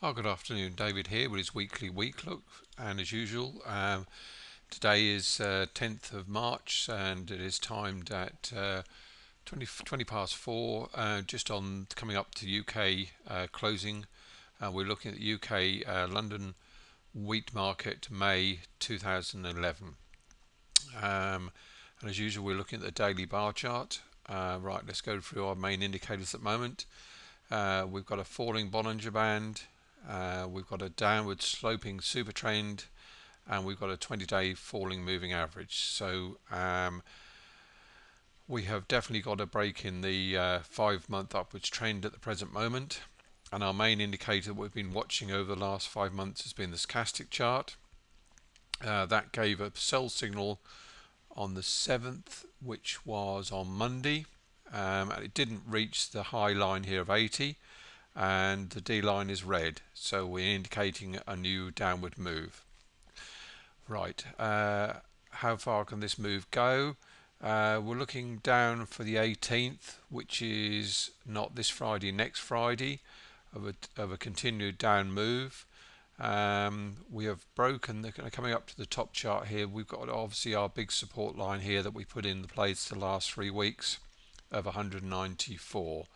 Oh, good afternoon, David here with his weekly week look, and as usual, today is 10th of March, and it is timed at 20 past 4, just on coming up to UK closing. We're looking at UK London wheat market May 2011, and as usual, we're looking at the daily bar chart. Right, let's go through our main indicators at the moment. We've got a falling Bollinger Band. We've got a downward sloping super trend, and we've got a 20-day falling moving average. So we have definitely got a break in the 5-month upwards trend at the present moment. And our main indicator that we've been watching over the last 5 months has been the stochastic chart. That gave a sell signal on the 7th, which was on Monday, and it didn't reach the high line here of 80, and the D line is red, so we're indicating a new downward move. Right, how far can this move go? We're looking down for the 18th, which is not this Friday, next Friday, of a continued down move. We have broken, coming up to the top chart here, we've got obviously our big support line here that we put in place the last 3 weeks of 194.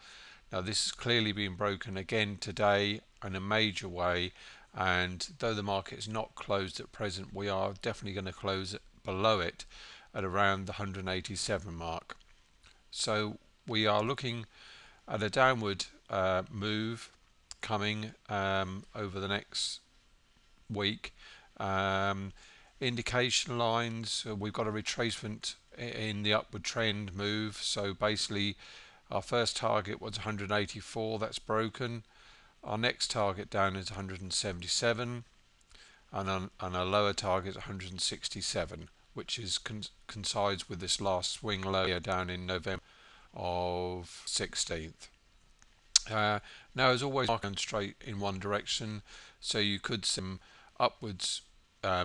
Now this has clearly been broken again today in a major way, and though the market is not closed at present, we are definitely going to close below it at around the 187 mark. So we are looking at a downward move coming over the next week. Indication lines, we've got a retracement in the upward trend move, so basically our first target was 184, that's broken. Our next target down is 177, and our lower target is 167, which is coincides with this last swing low down in November of 16th. Now, as always, market straight in one direction, so you could see some upwards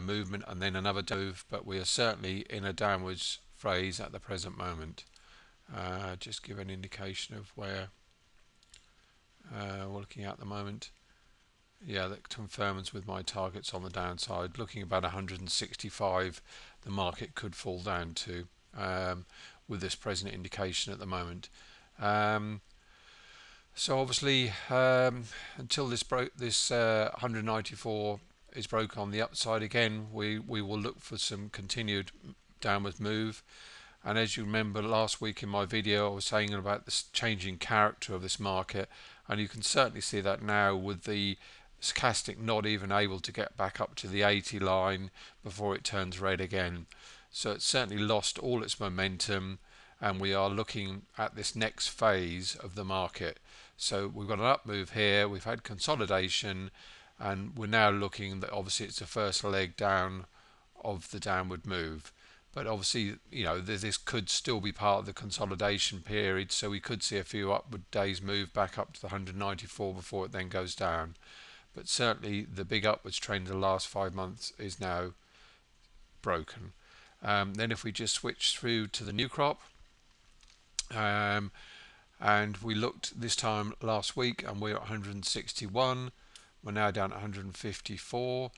movement and then another move, but we are certainly in a downwards phase at the present moment. Just give an indication of where we're looking at the moment. Yeah, that confirms with my targets on the downside. Looking about 165, the market could fall down to with this present indication at the moment. So obviously, until this 194 is broken on the upside again, we will look for some continued downward move. And as you remember last week in my video, I was saying about this changing character of this market, and you can certainly see that now with the stochastic not even able to get back up to the 80 line before it turns red again. So it's certainly lost all its momentum, and we are looking at this next phase of the market. So we've got an up move here, we've had consolidation, and we're now looking that obviously it's the first leg down of the downward move. But obviously, you know, this could still be part of the consolidation period, so we could see a few upward days move back up to the 194 before it then goes down. But certainly the big upwards trend of the last 5 months is now broken. Then if we just switch through to the new crop, and we looked this time last week and we're at 161, we're now down at 154.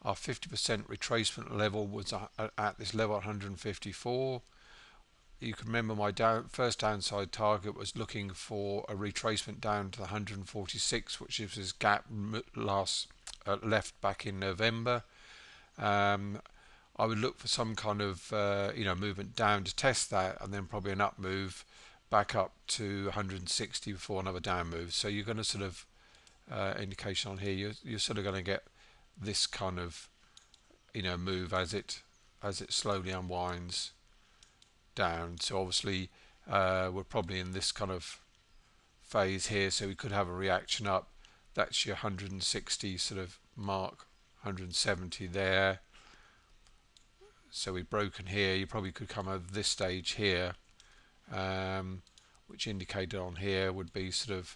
Our 50% retracement level was at this level 154. You can remember my first downside target was looking for a retracement down to the 146, which is this gap left back in November. I would look for some kind of movement down to test that, and then probably an up move back up to 160 before another down move. So you're going to sort of indication on here, you're sort of going to get this kind of move as it slowly unwinds down. So obviously we're probably in this kind of phase here, so we could have a reaction up. That's your 160 sort of mark, 170 there. So we've broken here. You probably could come over this stage here, which indicated on here would be sort of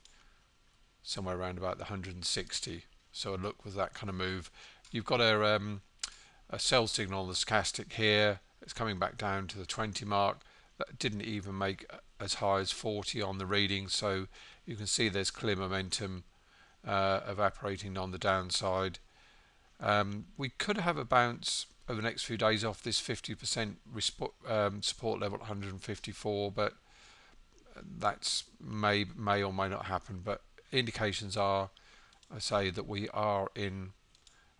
somewhere around about the 160. So a look with that kind of move. You've got a sell signal on the stochastic here. It's coming back down to the 20 mark. That didn't even make as high as 40 on the reading, so you can see there's clear momentum evaporating on the downside. We could have a bounce over the next few days off this 50% support level at 154, but that's may or may not happen. But indications are, I say, that we are in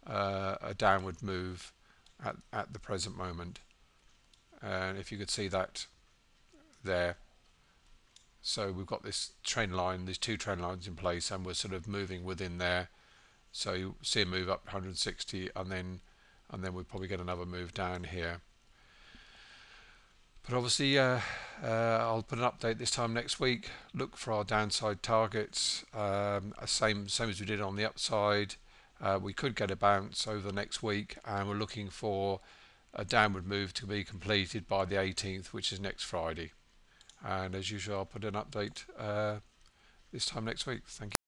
a downward move at the present moment. And if you could see that there, so we've got this trend line, these two trend lines in place, and we're sort of moving within there. So you see a move up 160, and then we'll probably get another move down here. But obviously, I'll put an update this time next week. Look for our downside targets, same as we did on the upside. We could get a bounce over the next week, and we're looking for a downward move to be completed by the 18th, which is next Friday. And as usual, I'll put an update this time next week. Thank you.